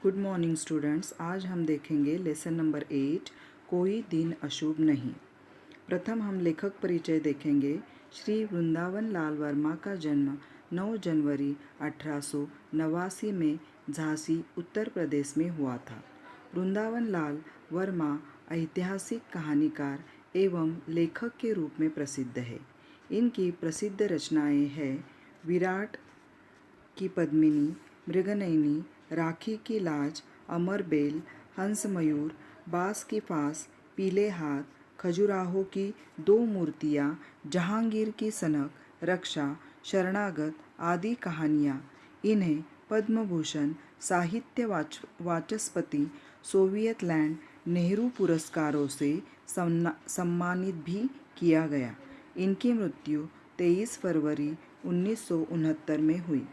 Good morning students. आज हम देखेंगे लेसन नंबर 8, कोई दिन अशुभ नहीं। प्रथम हम लेखक परिचय देखेंगे। श्री वृंदावन लाल वर्मा का जन्म 9 जनवरी 1889 में झांसी उत्तर प्रदेश में हुआ था। वृंदावन लाल वर्मा ऐतिहासिक कहानीकार एवं लेखक के रूप में प्रसिद्ध है। इनकी प्रसिद्ध रचनाएं हैं विराट की पद्मिनी, मृगनयनी, राखी की लाज, अमर बेल, हंस मयूर, बास की फांस, पीले हाथ, खजुराहो की दो मूर्तियाँ, जहांगीर की सनक, रक्षा, शरणागत आदि कहानियाँ इन्हें पद्म भूषण, साहित्य वाचस्पति, सोवियत लैंड नेहरू पुरस्कारों से सम्मानित भी किया गया। इनकी मृत्यु 23 फरवरी 1969 में हुई।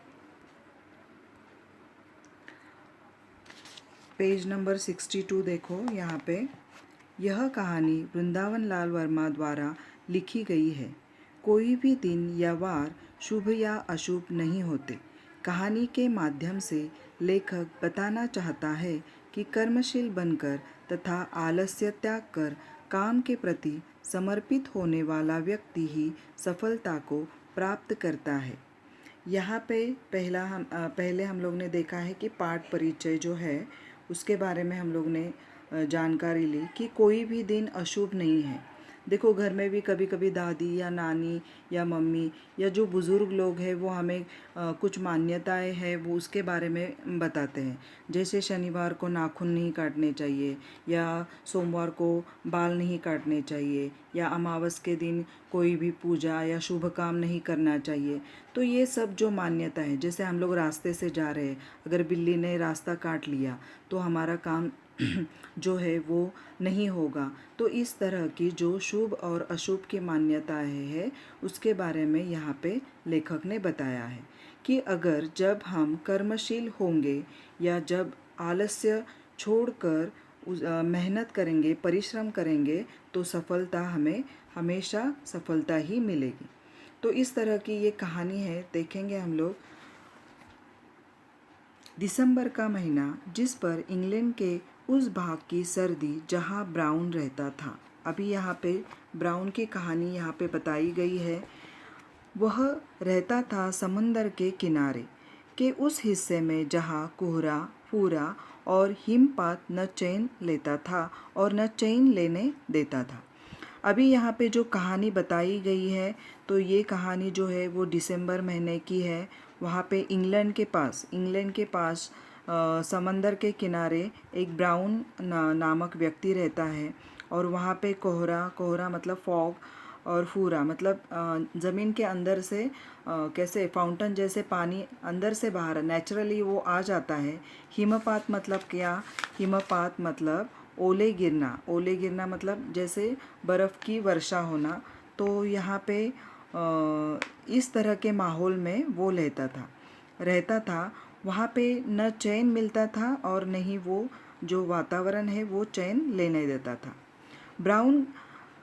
पेज नंबर 62 देखो यहाँ पे। यह कहानी वृंदावन लाल वर्मा द्वारा लिखी गई है। कोई भी दिन या वार शुभ या अशुभ नहीं होते। कहानी के माध्यम से लेखक बताना चाहता है कि कर्मशील बनकर तथा आलस्य त्याग कर काम के प्रति समर्पित होने वाला व्यक्ति ही सफलता को प्राप्त करता है। यहाँ पे पहले हम लोग ने देखा है कि पाठ परिचय जो है उसके बारे में हम लोग ने जानकारी ली कि कोई भी दिन अशुभ नहीं है। देखो, घर में भी कभी कभी दादी या नानी या मम्मी या जो बुज़ुर्ग लोग हैं वो हमें कुछ मान्यताएं हैं वो उसके बारे में बताते हैं। जैसे शनिवार को नाखून नहीं काटने चाहिए, या सोमवार को बाल नहीं काटने चाहिए, या अमावस के दिन कोई भी पूजा या शुभ काम नहीं करना चाहिए। तो ये सब जो मान्यता है, जैसे हम लोग रास्ते से जा रहे हैं, अगर बिल्ली ने रास्ता काट लिया तो हमारा काम जो है वो नहीं होगा। तो इस तरह की जो शुभ और अशुभ की मान्यताएं हैं उसके बारे में यहाँ पे लेखक ने बताया है कि अगर जब हम कर्मशील होंगे या जब आलस्य छोड़कर मेहनत करेंगे, परिश्रम करेंगे तो सफलता हमें हमेशा सफलता ही मिलेगी। तो इस तरह की ये कहानी है, देखेंगे हम लोग। दिसंबर का महीना, जिस पर इंग्लैंड के उस भाग की सर्दी जहां ब्राउन रहता था। अभी यहाँ पे ब्राउन की कहानी यहाँ पे बताई गई है। वह रहता था समंदर के किनारे के उस हिस्से में जहाँ कोहरा, पूरा और हिमपात न चैन लेता था और न चैन लेने देता था। अभी यहाँ पे जो कहानी बताई गई है तो ये कहानी जो है वो दिसंबर महीने की है। वहाँ पे इंग्लैंड के पास समंदर के किनारे एक ब्राउन नामक व्यक्ति रहता है, और वहाँ पे कोहरा मतलब फॉग, और फूरा मतलब ज़मीन के अंदर से कैसे फाउंटेन जैसे पानी अंदर से बाहर नेचुरली वो आ जाता है। हिमपात मतलब क्या? हिमपात मतलब ओले गिरना मतलब जैसे बर्फ़ की वर्षा होना। तो यहाँ पे इस तरह के माहौल में वो रहता था। वहाँ पे न चैन मिलता था और न ही वो जो वातावरण है वो चैन लेने देता था। ब्राउन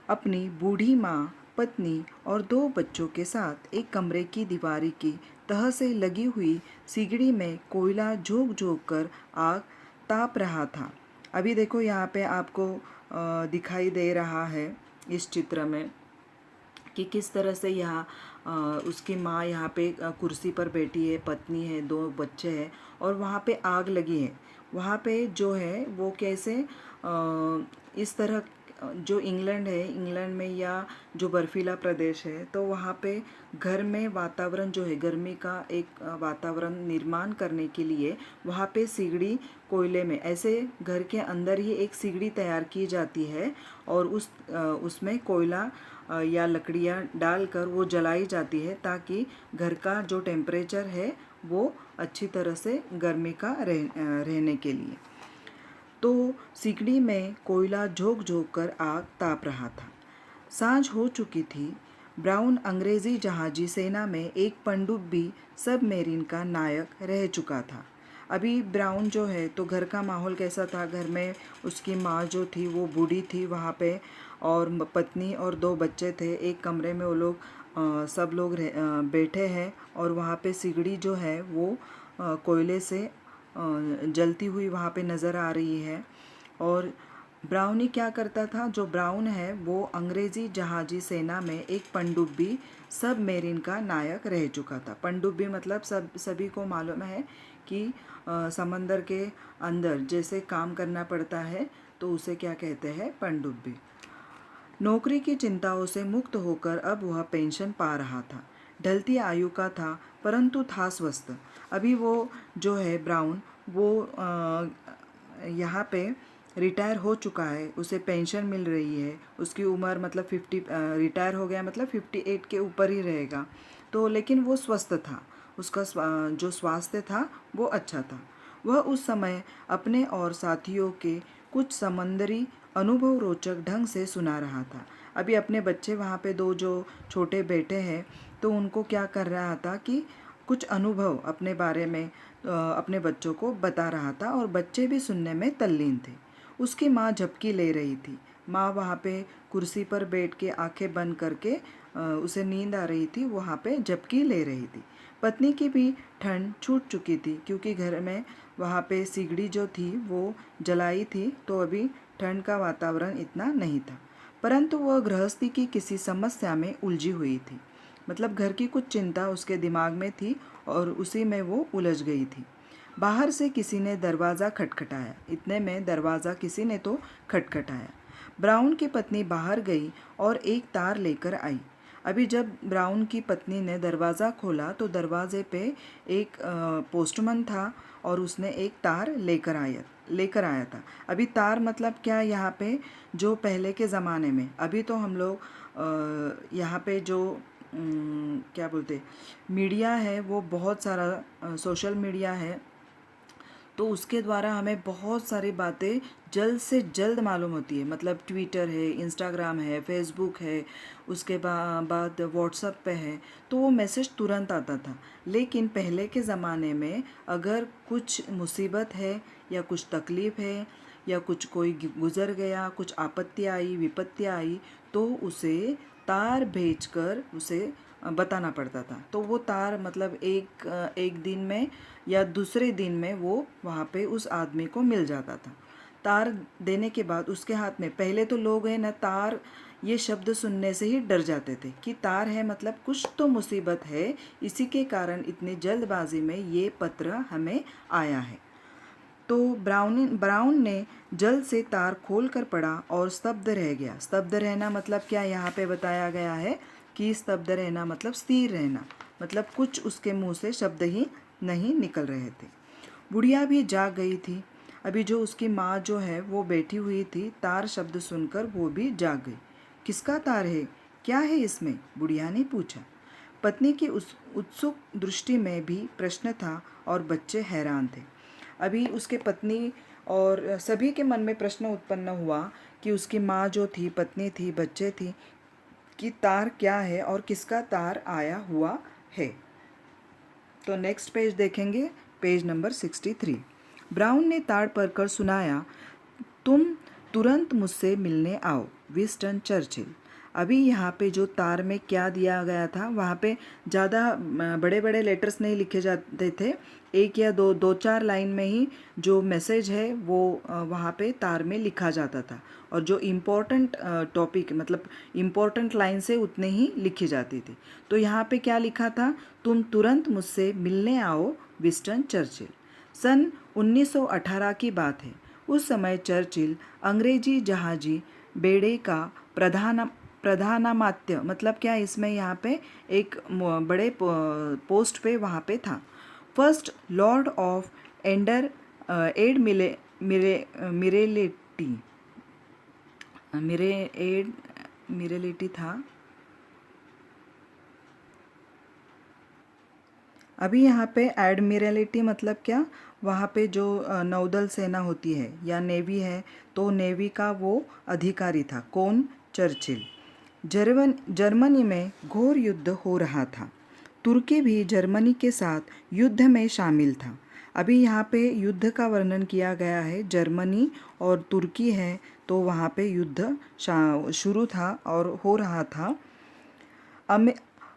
अपनी बूढ़ी माँ, पत्नी और 2 बच्चों के साथ एक कमरे की दीवार की तह से लगी हुई सिगड़ी में कोयला झोंक झोंक कर आग ताप रहा था। अभी देखो यहाँ पे आपको दिखाई दे रहा है इस चित्र में कि किस तरह से यहाँ उसकी माँ यहाँ पे कुर्सी पर बैठी है, पत्नी है, 2 बच्चे हैं और वहाँ पे आग लगी है। वहाँ पे जो है वो कैसे इस तरह जो इंग्लैंड है, इंग्लैंड में या जो बर्फीला प्रदेश है तो वहाँ पे घर में वातावरण जो है गर्मी का एक वातावरण निर्माण करने के लिए वहाँ पे सिगड़ी कोयले में ऐसे घर के अंदर ही एक सिगड़ी तैयार की जाती है और उसमें कोयला या लकड़ियाँ डालकर वो जलाई जाती है ताकि घर का जो टेम्परेचर है वो अच्छी तरह से गर्मी का रहने के लिए। तो सिगड़ी में कोयला झोंक झोंक कर आग ताप रहा था। सांझ हो चुकी थी। ब्राउन अंग्रेजी जहाजी सेना में एक पनडुब्बी सबमरीन का नायक रह चुका था। अभी ब्राउन जो है तो घर का माहौल कैसा था? घर में उसकी माँ जो थी वो बूढ़ी थी वहाँ पे, और पत्नी और 2 बच्चे थे। एक कमरे में वो लोग सब लोग बैठे हैं और वहाँ पे सिगड़ी जो है वो कोयले से जलती हुई वहाँ पे नज़र आ रही है। और ब्राउनी क्या करता था, जो ब्राउन है वो अंग्रेज़ी जहाजी सेना में एक पनडुब्बी सबमेरीन का नायक रह चुका था। पनडुब्बी मतलब सभी को मालूम है कि समंदर के अंदर जैसे काम करना पड़ता है तो उसे क्या कहते हैं, पनडुब्बी। नौकरी की चिंताओं से मुक्त होकर अब वह पेंशन पा रहा था। ढलती आयु का था परंतु था स्वस्थ। अभी वो जो है ब्राउन, वो यहाँ पे रिटायर हो चुका है, उसे पेंशन मिल रही है। उसकी उम्र मतलब 50, रिटायर हो गया मतलब 58 के ऊपर ही रहेगा। तो लेकिन वो स्वस्थ था, उसका जो स्वास्थ्य था वो अच्छा था। वह उस समय अपने और साथियों के कुछ समंदरी अनुभव रोचक ढंग से सुना रहा था। अभी अपने बच्चे वहाँ पे दो जो छोटे बेटे हैं, तो उनको क्या कर रहा था कि कुछ अनुभव अपने बारे में अपने बच्चों को बता रहा था और बच्चे भी सुनने में तल्लीन थे। उसकी माँ झपकी ले रही थी। माँ वहाँ पे कुर्सी पर बैठ के आंखें बंद करके उसे नींद आ रही थी, वहाँ पे झपकी ले रही थी। पत्नी की भी ठंड छूट चुकी थी क्योंकि घर में वहाँ पे सिगड़ी जो थी वो जलाई थी, तो अभी ठंड का वातावरण इतना नहीं था। परंतु वह गृहस्थी की किसी समस्या में उलझी हुई थी। मतलब घर की कुछ चिंता उसके दिमाग में थी और उसी में वो उलझ गई थी। बाहर से किसी ने दरवाज़ा खटखटाया। इतने में दरवाज़ा किसी ने तो खटखटाया। ब्राउन की पत्नी बाहर गई और एक तार लेकर आई। अभी जब ब्राउन की पत्नी ने दरवाज़ा खोला तो दरवाजे पे एक पोस्टमैन था और उसने एक तार लेकर आया था। अभी तार मतलब क्या, यहाँ पे जो पहले के ज़माने में, अभी तो हम लोग यहाँ पे जो क्या बोलते मीडिया है वो बहुत सारा सोशल मीडिया है, तो उसके द्वारा हमें बहुत सारी बातें जल्द से जल्द मालूम होती है। मतलब ट्विटर है, इंस्टाग्राम है, फेसबुक है, उसके बाद व्हाट्सएप पे है, तो वो मैसेज तुरंत आता था। लेकिन पहले के ज़माने में अगर कुछ मुसीबत है या कुछ तकलीफ़ है या कुछ कोई गुज़र गया, कुछ आपत्ति आई, विपत्ति आई, तो उसे तार भेजकर उसे बताना पड़ता था। तो वो तार मतलब एक दिन में या दूसरे दिन में वो वहाँ पे उस आदमी को मिल जाता था। तार देने के बाद उसके हाथ में, पहले तो लोग हैं ना, तार ये शब्द सुनने से ही डर जाते थे कि तार है मतलब कुछ तो मुसीबत है, इसी के कारण इतनी जल्दबाजी में ये पत्र हमें आया है। तो ब्राउन ने जल्द से तार खोल कर पड़ा और स्तब्ध रह गया। स्तब्ध रहना मतलब क्या, यहाँ पे बताया गया है कि स्तब्ध रहना मतलब स्थिर रहना, मतलब कुछ उसके मुंह से शब्द ही नहीं निकल रहे थे। बुढ़िया भी जाग गई थी। अभी जो उसकी माँ जो है वो बैठी हुई थी, तार शब्द सुनकर वो भी जाग गई। किसका तार है, क्या है इसमें, बुढ़िया ने पूछा। पत्नी की उस उत्सुक दृष्टि में भी प्रश्न था और बच्चे हैरान थे। अभी उसके पत्नी और सभी के मन में प्रश्न उत्पन्न हुआ कि उसकी माँ जो थी, पत्नी थी, बच्चे थी, कि तार क्या है और किसका तार आया हुआ है। तो नेक्स्ट पेज देखेंगे, पेज नंबर 63। ब्राउन ने ताड़ पढ़कर सुनाया, तुम तुरंत मुझसे मिलने आओ, विंस्टन चर्चिल। अभी यहाँ पे जो तार में क्या दिया गया था, वहाँ पे ज़्यादा बड़े बड़े लेटर्स नहीं लिखे जाते थे, एक या दो चार लाइन में ही जो मैसेज है वो वहाँ पे तार में लिखा जाता था। और जो इम्पोर्टेंट टॉपिक मतलब इम्पोर्टेंट लाइन से उतने ही लिखी जाती थी। तो यहाँ पे क्या लिखा था, तुम तुरंत मुझसे मिलने आओ, विंस्टन चर्चिल। सन 1918 की बात है। उस समय चर्चिल अंग्रेजी जहाजी बेड़े का प्रधानामात्य मतलब क्या, इसमें यहाँ पे एक बड़े पोस्ट पे वहाँ पे था। फर्स्ट लॉर्ड ऑफ एड मिरेलिटी था। अभी यहाँ पे एडमिरलिटी मतलब क्या, वहाँ पे जो नौदल सेना होती है या नेवी है, तो नेवी का वो अधिकारी था। कौन, चर्चिल। जर्मनी में घोर युद्ध हो रहा था। तुर्की भी जर्मनी के साथ युद्ध में शामिल था। अभी यहाँ पे युद्ध का वर्णन किया गया है। जर्मनी और तुर्की है, तो वहाँ पे युद्ध शुरू था और हो रहा था।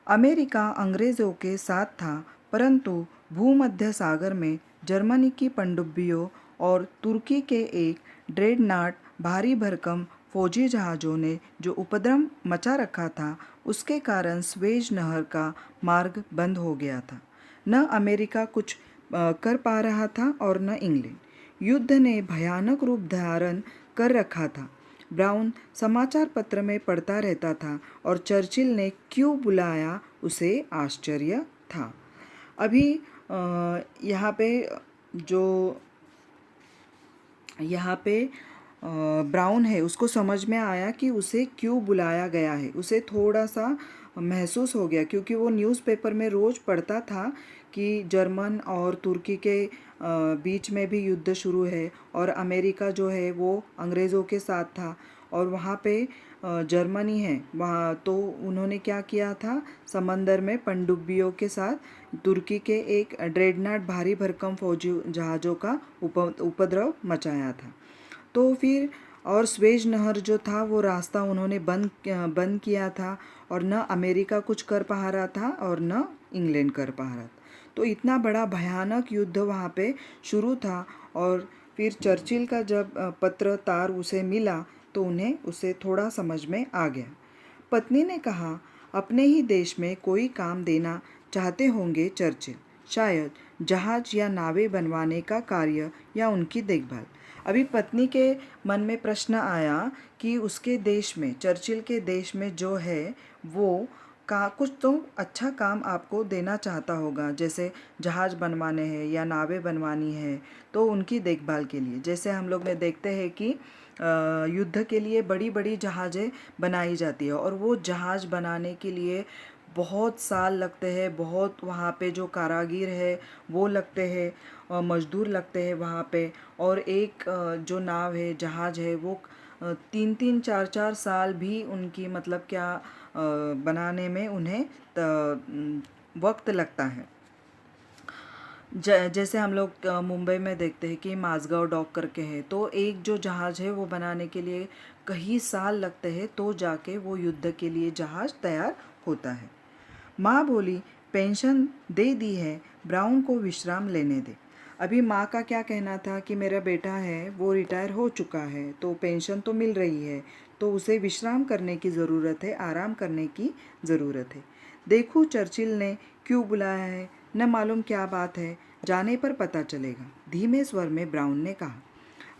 अमेरिका अंग्रेज़ों के साथ था, परंतु भूमध्य सागर में जर्मनी की पनडुब्बियों और तुर्की के एक ड्रेडनॉट भारी भरकम फौजी जहाज़ों ने जो उपद्रव मचा रखा था, उसके कारण स्वेज नहर का मार्ग बंद हो गया था। न अमेरिका कुछ कर पा रहा था और न इंग्लैंड। युद्ध ने भयानक रूप धारण कर रखा था। ब्राउन समाचार पत्र में पढ़ता रहता था और चर्चिल ने क्यों बुलाया उसे आश्चर्य था। अभी यहाँ पे जो यहाँ पे ब्राउन है, उसको समझ में आया कि उसे क्यों बुलाया गया है। उसे थोड़ा सा महसूस हो गया, क्योंकि वो न्यूज़पेपर में रोज़ पढ़ता था कि जर्मन और तुर्की के बीच में भी युद्ध शुरू है और अमेरिका जो है वो अंग्रेज़ों के साथ था और वहाँ पे जर्मनी है वहाँ। तो उन्होंने क्या किया था, समंदर में पनडुब्बियों के साथ तुर्की के एक ड्रेडनॉट भारी भरकम फौजी जहाज़ों का उपद्रव मचाया था। तो फिर और स्वेज नहर जो था वो रास्ता उन्होंने बंद किया था और न अमेरिका कुछ कर पा रहा था और न इंग्लैंड कर पा रहा था। तो इतना बड़ा भयानक युद्ध वहाँ पे शुरू था। और फिर चर्चिल का जब पत्र तार उसे मिला तो उन्हें उसे थोड़ा समझ में आ गया। पत्नी ने कहा, अपने ही देश में कोई काम देना चाहते होंगे चर्चिल, शायद जहाज या नावें बनवाने का कार्य या उनकी देखभाल। अभी पत्नी के मन में प्रश्न आया कि उसके देश में, चर्चिल के देश में जो है वो का कुछ तो अच्छा काम आपको देना चाहता होगा, जैसे जहाज बनवाने हैं या नावें बनवानी है, तो उनकी देखभाल के लिए। जैसे हम लोग ने देखते हैं कि युद्ध के लिए बड़ी बड़ी जहाज़ें बनाई जाती है और वो जहाज़ बनाने के लिए बहुत साल लगते हैं। बहुत वहाँ पे जो कारागिर है वो लगते हैं, मजदूर लगते हैं वहाँ पे। और एक जो नाव है, जहाज़ है, वो 3-3 4-4 साल भी उनकी मतलब क्या बनाने में उन्हें वक्त लगता है। जैसे हम लोग मुंबई में देखते हैं कि माझगांव डॉक करके है, तो एक जो जहाज़ है वो बनाने के लिए कई साल लगते हैं, तो जाके वो युद्ध के लिए जहाज़ तैयार होता है। माँ बोली, पेंशन दे दी है, ब्राउन को विश्राम लेने दे। अभी माँ का क्या कहना था कि मेरा बेटा है वो रिटायर हो चुका है, तो पेंशन तो मिल रही है, तो उसे विश्राम करने की ज़रूरत है, आराम करने की ज़रूरत है। देखूँ चर्चिल ने क्यों बुलाया है, न मालूम क्या बात है, जाने पर पता चलेगा, धीमे स्वर में ब्राउन ने कहा।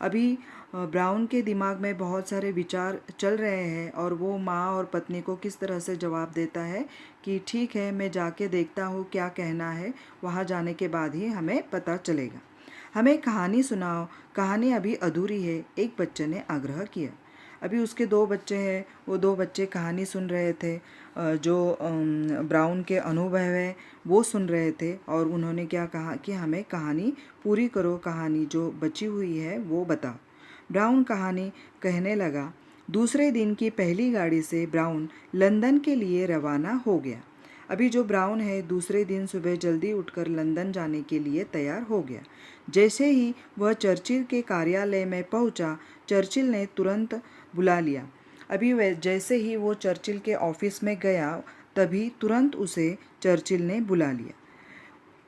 अभी ब्राउन के दिमाग में बहुत सारे विचार चल रहे हैं और वो माँ और पत्नी को किस तरह से जवाब देता है कि ठीक है, मैं जाके देखता हूँ क्या कहना है, वहाँ जाने के बाद ही हमें पता चलेगा। हमें कहानी सुनाओ, कहानी अभी अधूरी है, एक बच्चे ने आग्रह किया। अभी उसके 2 बच्चे हैं, वो 2 बच्चे कहानी सुन रहे थे। जो ब्राउन के अनुभव है वो सुन रहे थे और उन्होंने क्या कहा कि हमें कहानी पूरी करो, कहानी जो बची हुई है वो बताओ। ब्राउन कहानी कहने लगा। दूसरे दिन की पहली गाड़ी से ब्राउन लंदन के लिए रवाना हो गया। अभी जो ब्राउन है दूसरे दिन सुबह जल्दी उठकर लंदन जाने के लिए तैयार हो गया। जैसे ही वह चर्चिल के कार्यालय में पहुंचा, चर्चिल ने तुरंत बुला लिया। अभी वह जैसे ही वो चर्चिल के ऑफिस में गया, तभी तुरंत उसे चर्चिल ने बुला लिया।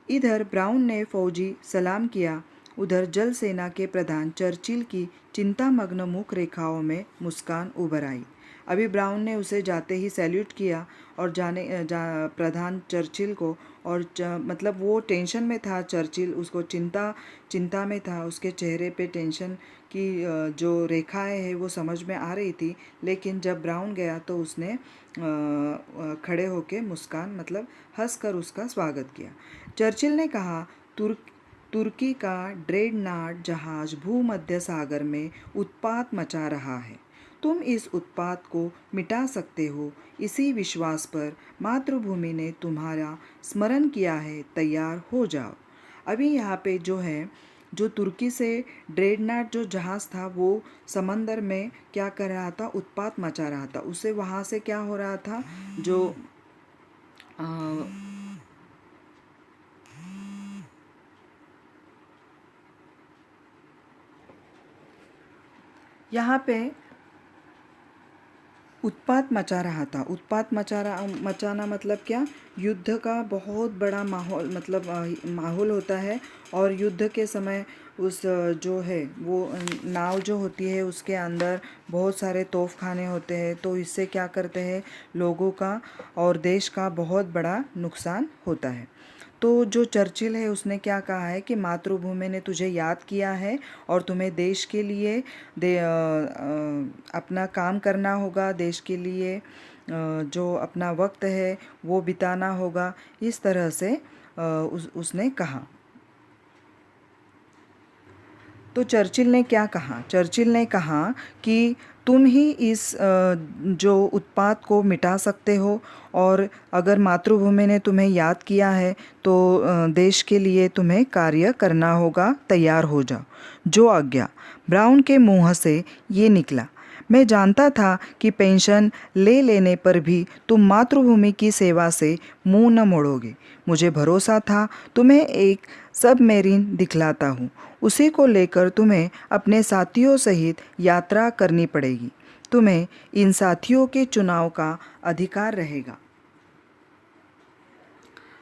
इधर ब्राउन ने फौजी सलाम किया, उधर जल सेना के प्रधान चर्चिल की चिंतामग्न मुख रेखाओं में मुस्कान उभर आई। अभी ब्राउन ने उसे जाते ही सैल्यूट किया और प्रधान चर्चिल को, और मतलब वो टेंशन में था चर्चिल, उसको चिंता में था, उसके चेहरे पे टेंशन की जो रेखाएं हैं वो समझ में आ रही थी। लेकिन जब ब्राउन गया तो उसने खड़े होके मुस्कान मतलब हंस कर उसका स्वागत किया। चर्चिल ने कहा, तुर्की का ड्रेडनॉट जहाज भूमध्य सागर में उत्पात मचा रहा है। तुम इस उत्पात को मिटा सकते हो, इसी विश्वास पर मातृभूमि ने तुम्हारा स्मरण किया है, तैयार हो जाओ। अभी यहाँ पे जो है, जो तुर्की से ड्रेडनॉट जो जहाज़ था वो समंदर में क्या कर रहा था, उत्पात मचा रहा था। उसे वहाँ से क्या हो रहा था, जो यहाँ पे उत्पात मचा रहा था। मचाना मतलब क्या? युद्ध का बहुत बड़ा माहौल, मतलब माहौल होता है। और युद्ध के समय उस जो है वो नाव जो होती है उसके अंदर बहुत सारे तोपखाने होते हैं, तो इससे क्या करते हैं, लोगों का और देश का बहुत बड़ा नुकसान होता है। तो जो चर्चिल है उसने क्या कहा है कि मातृभूमि ने तुझे याद किया है और तुम्हें देश के लिए अपना काम करना होगा, देश के लिए जो अपना वक्त है वो बिताना होगा, इस तरह से उसने कहा। तो चर्चिल ने क्या कहा? चर्चिल ने कहा कि तुम ही इस जो उत्पात को मिटा सकते हो, और अगर मातृभूमि ने तुम्हें याद किया है तो देश के लिए तुम्हें कार्य करना होगा, तैयार हो जाओ। जो आज्ञा। ब्राउन के मुंह से ये निकला। मैं जानता था कि पेंशन ले लेने पर भी तुम मातृभूमि की सेवा से मुंह न मोड़ोगे। मुझे भरोसा था। तुम्हें एक सबमेरीन दिखलाता हूँ, उसी को लेकर तुम्हें अपने साथियों सहित यात्रा करनी पड़ेगी। तुम्हें इन साथियों के चुनाव का अधिकार रहेगा।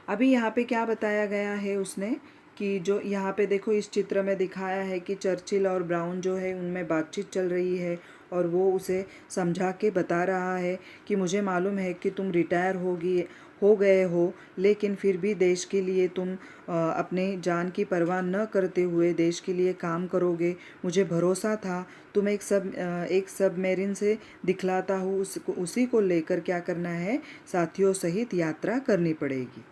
अभी यहाँ पे क्या बताया गया है उसने, कि जो यहाँ पे देखो इस चित्र में दिखाया है कि चर्चिल और ब्राउन जो है उनमें बातचीत चल रही है, और वो उसे समझा के बता रहा है कि मुझे मालूम है कि तुम रिटायर हो गए हो, लेकिन फिर भी देश के लिए तुम अपने जान की परवाह न करते हुए देश के लिए काम करोगे। मुझे भरोसा था। तुम एक सबमेरिन से दिखलाता हूँ, उसी को लेकर क्या करना है, साथियों सहित यात्रा करनी पड़ेगी।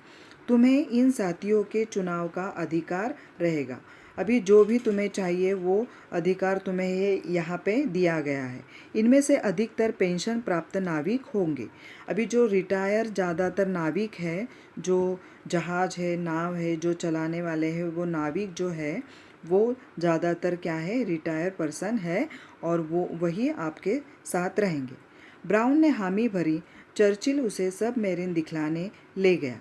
तुम्हें इन साथियों के चुनाव का अधिकार रहेगा। अभी जो भी तुम्हें चाहिए वो अधिकार तुम्हें यहाँ पे दिया गया है। इनमें से अधिकतर पेंशन प्राप्त नाविक होंगे। अभी जो रिटायर ज़्यादातर नाविक है, जो जहाज है, नाव है, जो चलाने वाले हैं, वो नाविक जो है वो ज़्यादातर क्या है, रिटायर पर्सन है, और वो वही आपके साथ रहेंगे। ब्राउन ने हामी भरी। चर्चिल उसे सबमेरिन दिखलाने ले गया,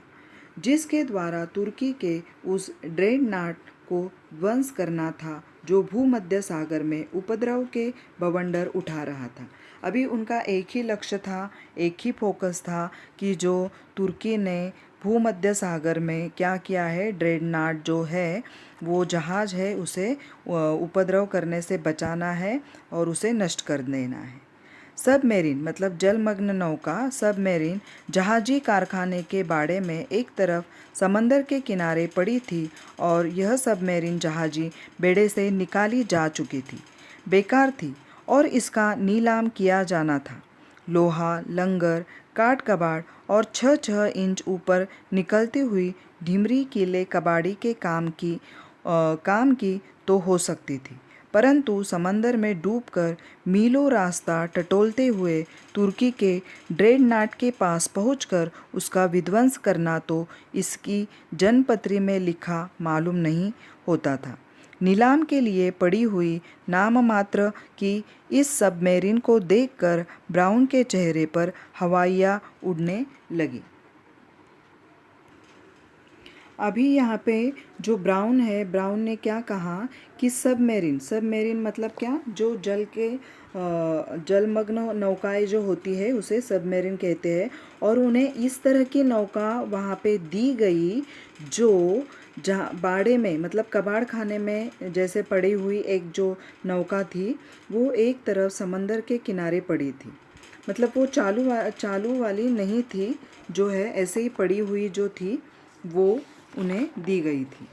जिसके द्वारा तुर्की के उस ड्रेडनॉट को ध्वंस करना था जो भूमध्य सागर में उपद्रव के बवंडर उठा रहा था। अभी उनका एक ही लक्ष्य था, एक ही फोकस था कि जो तुर्की ने भूमध्य सागर में क्या किया है, ड्रेडनॉट जो है वो जहाज़ है उसे उपद्रव करने से बचाना है और उसे नष्ट कर देना है। सबमेरीन मतलब जलमग्न नौका। सबमेरीन जहाजी कारखाने के बाड़े में एक तरफ समंदर के किनारे पड़ी थी, और यह सबमेरीन जहाजी बेड़े से निकाली जा चुकी थी, बेकार थी, और इसका नीलाम किया जाना था। लोहा, लंगर, काट कबाड़ और 6-6 इंच ऊपर निकलती हुई ढिमरी कीले कबाड़ी के काम की तो हो सकती थी, परंतु समंदर में डूबकर मीलों रास्ता टटोलते हुए तुर्की के ड्रेडनॉट के पास पहुंचकर उसका विध्वंस करना तो इसकी जनपत्री में लिखा मालूम नहीं होता था। नीलाम के लिए पड़ी हुई नाममात्र की इस सबमेरीन को देखकर ब्राउन के चेहरे पर हवाइयाँ उड़ने लगी। अभी यहाँ पे जो ब्राउन है, ब्राउन ने क्या कहा कि सबमेरीन मतलब क्या, जो जलमग्न नौकाएं जो होती है उसे सबमेरीन कहते हैं, और उन्हें इस तरह की नौका वहाँ पे दी गई जो जहाँ बाड़े में मतलब कबाड़ खाने में जैसे पड़ी हुई एक जो नौका थी, वो एक तरफ समंदर के किनारे पड़ी थी। मतलब वो चालू वाली नहीं थी, जो है ऐसे ही पड़ी हुई जो थी वो उन्हें दी गई थी।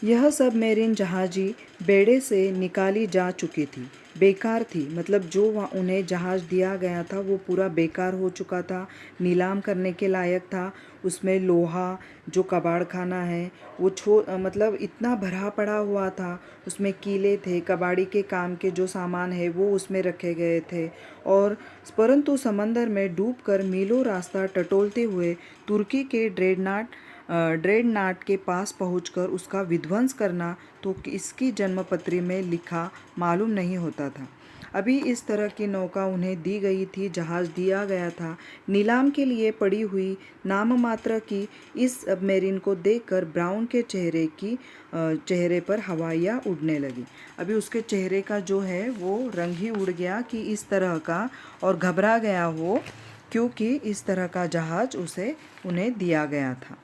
यह सबमेरीन जहाजी बेड़े से निकाली जा चुकी थी, बेकार थी, मतलब जो उन्हें जहाज़ दिया गया था वो पूरा बेकार हो चुका था, नीलाम करने के लायक था। उसमें लोहा, जो कबाड़ खाना है वो मतलब इतना भरा पड़ा हुआ था, उसमें कीले थे, कबाड़ी के काम के जो सामान है वो उसमें रखे गए थे, और परंतु समंदर में डूबकर मीलों रास्ता टटोलते हुए तुर्की के ड्रेडनॉट के पास पहुंचकर उसका विध्वंस करना तो इसकी जन्मपत्री में लिखा मालूम नहीं होता था। अभी इस तरह की नौका उन्हें दी गई थी, जहाज़ दिया गया था। नीलाम के लिए पड़ी हुई नाम मात्र की इस सबमरीन को देखकर ब्राउन के चेहरे पर हवाइयाँ उड़ने लगी। अभी उसके चेहरे का जो है वो रंग ही उड़ गया कि इस तरह का, और घबरा गया वो, क्योंकि इस तरह का जहाज़ उन्हें दिया गया था।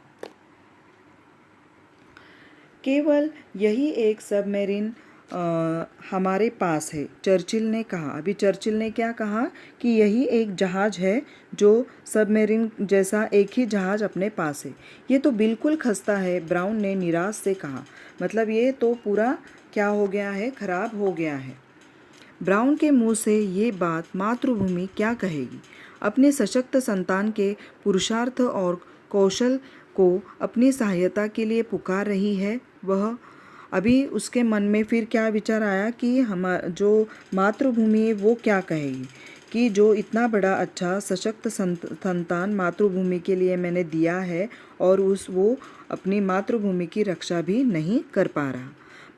केवल यही एक सबमरीन हमारे पास है, चर्चिल ने कहा। अभी चर्चिल ने क्या कहा कि यही एक जहाज़ है जो सबमरीन जैसा एक ही जहाज़ अपने पास है। ये तो बिल्कुल खस्ता है, ब्राउन ने निराश से कहा। मतलब ये तो पूरा क्या हो गया है, खराब हो गया है। ब्राउन के मुंह से ये बात मातृभूमि क्या कहेगी। अपने सशक्त संतान के पुरुषार्थ और कौशल को अपनी सहायता के लिए पुकार रही है वह। अभी उसके मन में फिर क्या विचार आया कि जो मातृभूमि है वो क्या कहेगी, कि जो इतना बड़ा अच्छा सशक्त संतान मातृभूमि के लिए मैंने दिया है और वो अपनी मातृभूमि की रक्षा भी नहीं कर पा रहा।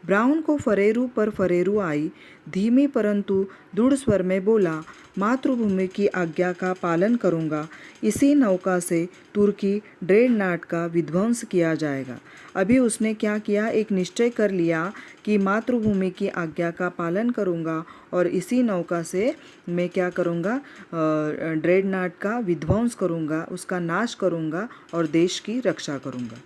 ब्राउन को फरेरू पर फरेरू आई। धीमी परंतु दृढ़ स्वर में बोला, मातृभूमि की आज्ञा का पालन करूंगा। इसी नौका से तुर्की ड्रेडनॉट का विध्वंस किया जाएगा। अभी उसने क्या किया, एक निश्चय कर लिया कि मातृभूमि की आज्ञा का पालन करूंगा और इसी नौका से मैं क्या करूंगा, ड्रेडनॉट का विध्वंस करूंगा, उसका नाश करूंगा और देश की रक्षा करूंगा।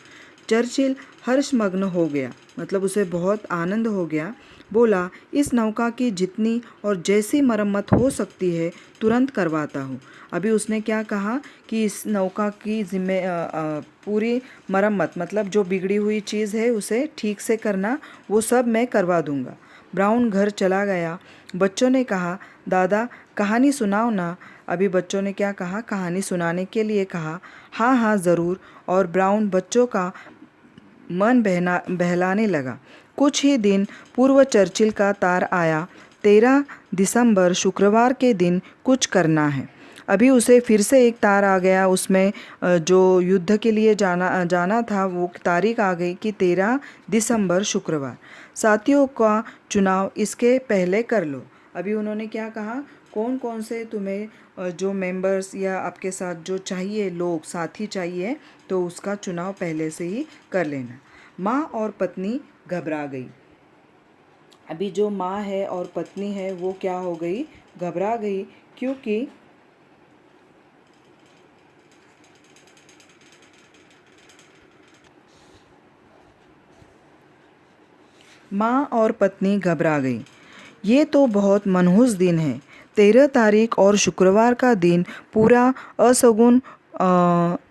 चर्चिल हर्षमग्न हो गया, मतलब उसे बहुत आनंद हो गया। बोला, इस नौका की जितनी और जैसी मरम्मत हो सकती है तुरंत करवाता हूँ। अभी उसने क्या कहा कि इस नौका की पूरी मरम्मत, मतलब जो बिगड़ी हुई चीज़ है उसे ठीक से करना, वो सब मैं करवा दूँगा। ब्राउन घर चला गया। बच्चों ने कहा, दादा कहानी सुनाओ ना। अभी बच्चों ने क्या कहा, कहानी सुनाने के लिए कहा। हाँ हाँ ज़रूर। और ब्राउन बच्चों का मन बहलाने लगा। कुछ ही दिन पूर्व चर्चिल का तार आया। 13 दिसंबर शुक्रवार के दिन कुछ करना है। अभी उसे फिर से एक तार आ गया। उसमें जो युद्ध के लिए जाना था वो तारीख आ गई कि 13 दिसंबर शुक्रवार। साथियों का चुनाव इसके पहले कर लो। अभी उन्होंने क्या कहा, कौन कौन से तुम्हें जो मेंबर्स या आपके साथ जो चाहिए, लोग साथी चाहिए, तो उसका चुनाव पहले से ही कर लेना। माँ और पत्नी घबरा गई। अभी जो माँ है और पत्नी है वो क्या हो गई, घबरा गई, क्योंकि माँ और पत्नी घबरा गई। ये तो बहुत मनहूस दिन है। 13 तारीख और शुक्रवार का दिन पूरा अशगुन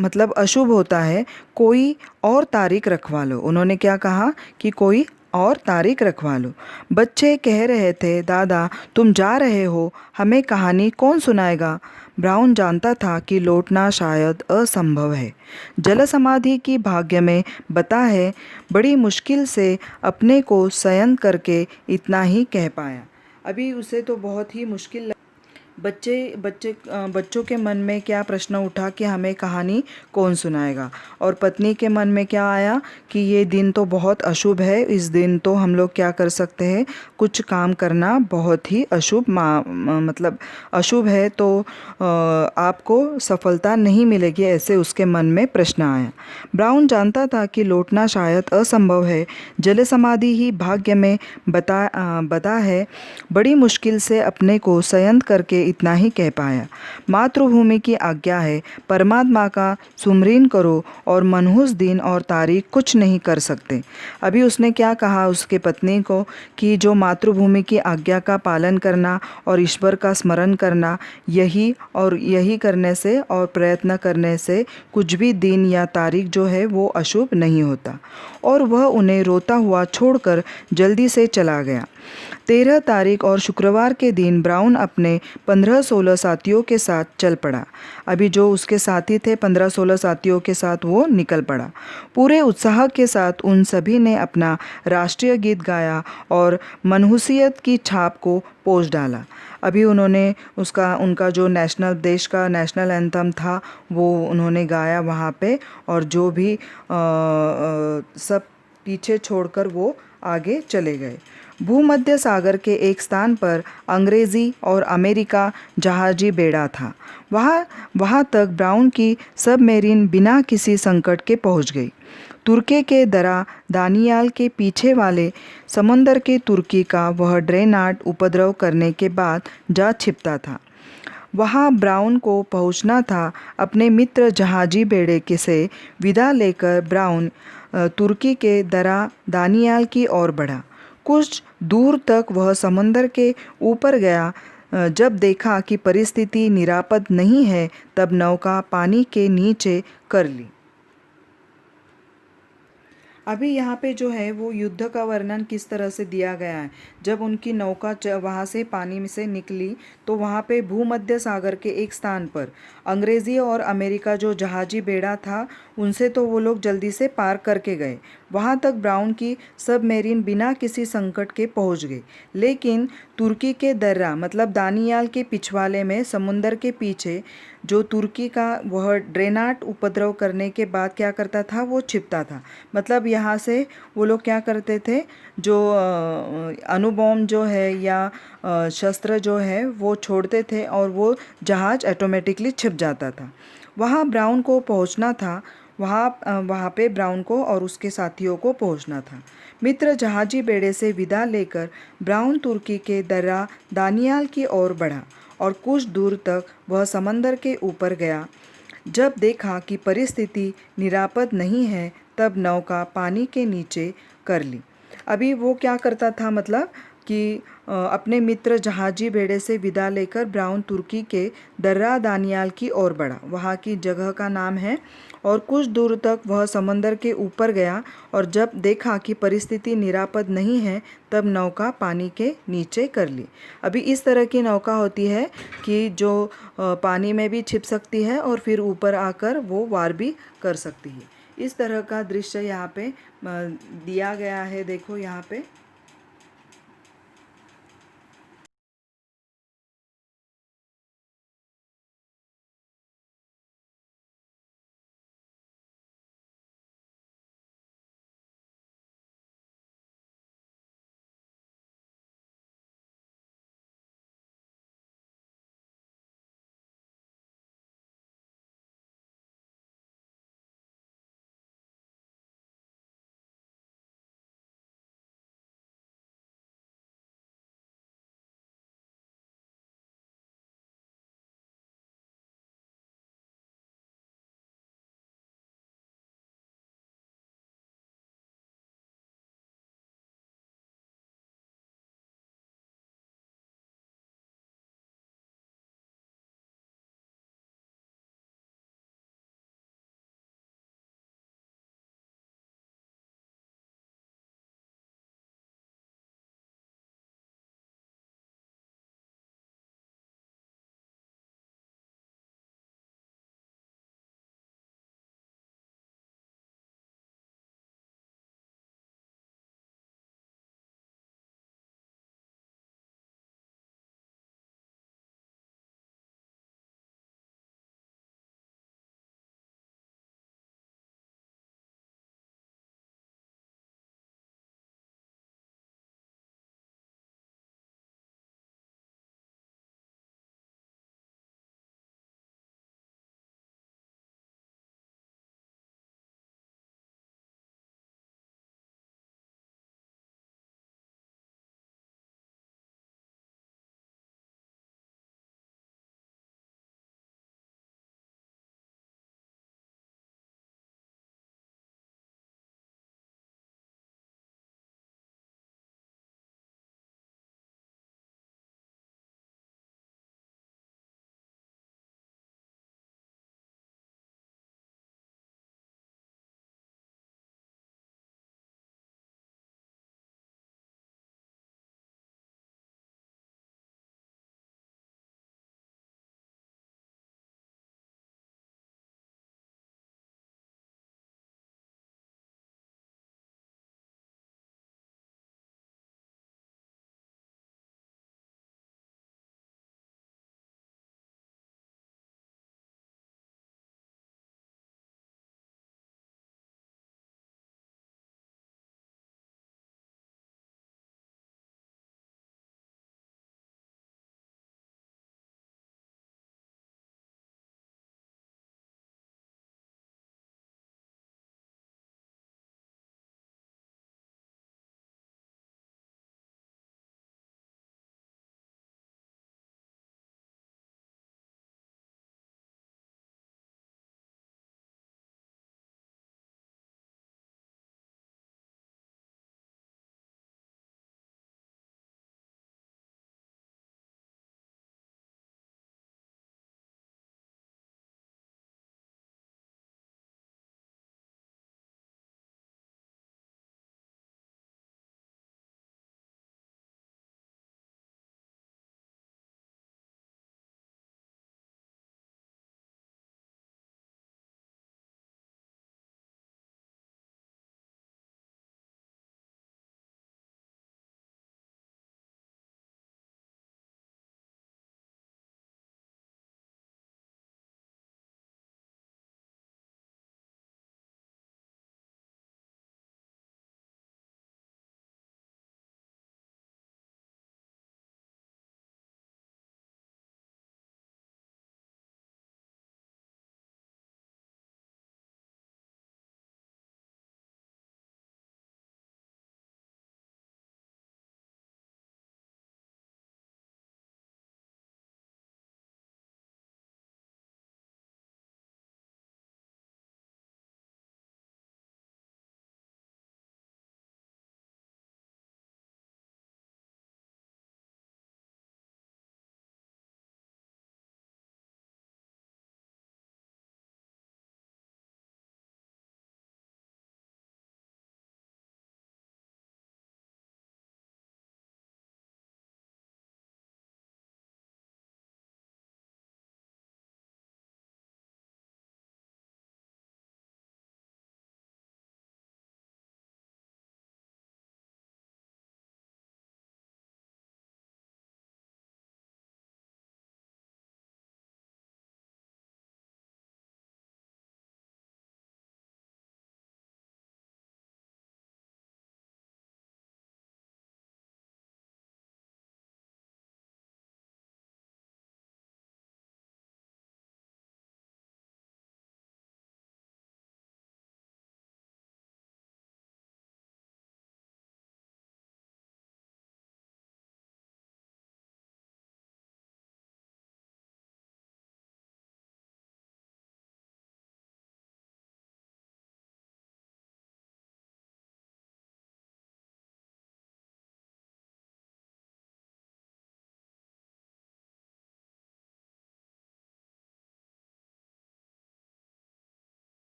मतलब अशुभ होता है। कोई और तारीख रखवा लो। उन्होंने क्या कहा कि कोई और तारीख रखवा लो। बच्चे कह रहे थे, दादा तुम जा रहे हो, हमें कहानी कौन सुनाएगा। ब्राउन जानता था कि लौटना शायद असंभव है। जल समाधि की भाग्य में बता है। बड़ी मुश्किल से अपने को संयत करके इतना ही कह पाया। अभी उसे तो बहुत ही मुश्किल बच्चों के मन में क्या प्रश्न उठा कि हमें कहानी कौन सुनाएगा, और पत्नी के मन में क्या आया कि ये दिन तो बहुत अशुभ है, इस दिन तो हम लोग क्या कर सकते हैं, कुछ काम करना बहुत ही अशुभ मतलब अशुभ है, तो आपको सफलता नहीं मिलेगी, ऐसे उसके मन में प्रश्न आया। ब्राउन जानता था कि लौटना शायद असंभव है। जल समाधि ही भाग्य में बता है। बड़ी मुश्किल से अपने को संयत करके इतना ही कह पाया, मातृभूमि की आज्ञा है, परमात्मा का सुमरन करो और मनहूस दिन और तारीख कुछ नहीं कर सकते। अभी उसने क्या कहा उसके पत्नी को कि जो मातृभूमि की आज्ञा का पालन करना और ईश्वर का स्मरण करना, यही करने से और प्रयत्न करने से कुछ भी दिन या तारीख जो है वो अशुभ नहीं होता। और वह उन्हें रोता हुआ छोड़कर जल्दी से चला गया। 13 तारीख और शुक्रवार के दिन ब्राउन अपने 15-16 साथियों के साथ चल पड़ा। अभी जो उसके साथी थे 15-16 साथियों के साथ वो निकल पड़ा। पूरे उत्साह के साथ उन सभी ने अपना राष्ट्रीय गीत गाया और मनहूसियत की छाप को पोंछ डाला। अभी उन्होंने उनका जो देश का नेशनल एंथम था वो उन्होंने गाया वहाँ पे, और जो भी सब पीछे छोड़कर वो आगे चले गए। भूमध्य सागर के एक स्थान पर अंग्रेज़ी और अमेरिका जहाजी बेड़ा था। वहाँ तक ब्राउन की सबमरीन बिना किसी संकट के पहुँच गई। तुर्की के दरा दानियाल के पीछे वाले समंदर के तुर्की का वह ड्रेनाट उपद्रव करने के बाद जा छिपता था। वहाँ ब्राउन को पहुँचना था। अपने मित्र जहाजी बेड़े के से विदा लेकर ब्राउन तुर्की के दरा दानियाल की ओर बढ़ा। कुछ दूर तक वह समंदर के ऊपर गया। जब देखा कि परिस्थिति निरापद नहीं है, तब नौका पानी के नीचे कर ली। अभी यहाँ पे जो है वो युद्ध का वर्णन किस तरह से दिया गया है। जब उनकी नौका वहाँ से पानी में से निकली तो वहाँ पे भूमध्य सागर के एक स्थान पर अंग्रेज़ी और अमेरिका जो जहाजी बेड़ा था उनसे तो वो लोग जल्दी से पार करके गए। वहाँ तक ब्राउन की सबमरीन बिना किसी संकट के पहुँच गई। लेकिन तुर्की के दर्रा मतलब दानियाल के पिछवाड़े में समुंदर के पीछे जो तुर्की का वह ड्रेनाट उपद्रव करने के बाद क्या करता था, वो छिपता था। मतलब यहाँ से वो लोग क्या करते थे, जो अणुबॉम्ब जो है या शस्त्र जो है वो छोड़ते थे और वो जहाज़ ऑटोमेटिकली छिप जाता था। वहाँ ब्राउन को पहुँचना था। वहाँ पे ब्राउन को और उसके साथियों को पहुँचना था। मित्र जहाजी बेड़े से विदा लेकर ब्राउन तुर्की के दर्रा दानियाल की ओर बढ़ा और कुछ दूर तक वह समंदर के ऊपर गया। जब देखा कि परिस्थिति निरापद नहीं है, तब नौका पानी के नीचे कर ली। अभी वो क्या करता था, मतलब कि अपने मित्र जहाजी बेड़े से विदा लेकर ब्राउन तुर्की के दर्रा दानियाल की ओर बढ़ा। वहाँ की जगह का नाम है। और कुछ दूर तक वह समंदर के ऊपर गया और जब देखा कि परिस्थिति निरापद नहीं है, तब नौका पानी के नीचे कर ली। अभी इस तरह की नौका होती है कि जो पानी में भी छिप सकती है और फिर ऊपर आकर वो वार भी कर सकती है। इस तरह का दृश्य यहाँ पे दिया गया है। देखो यहाँ पे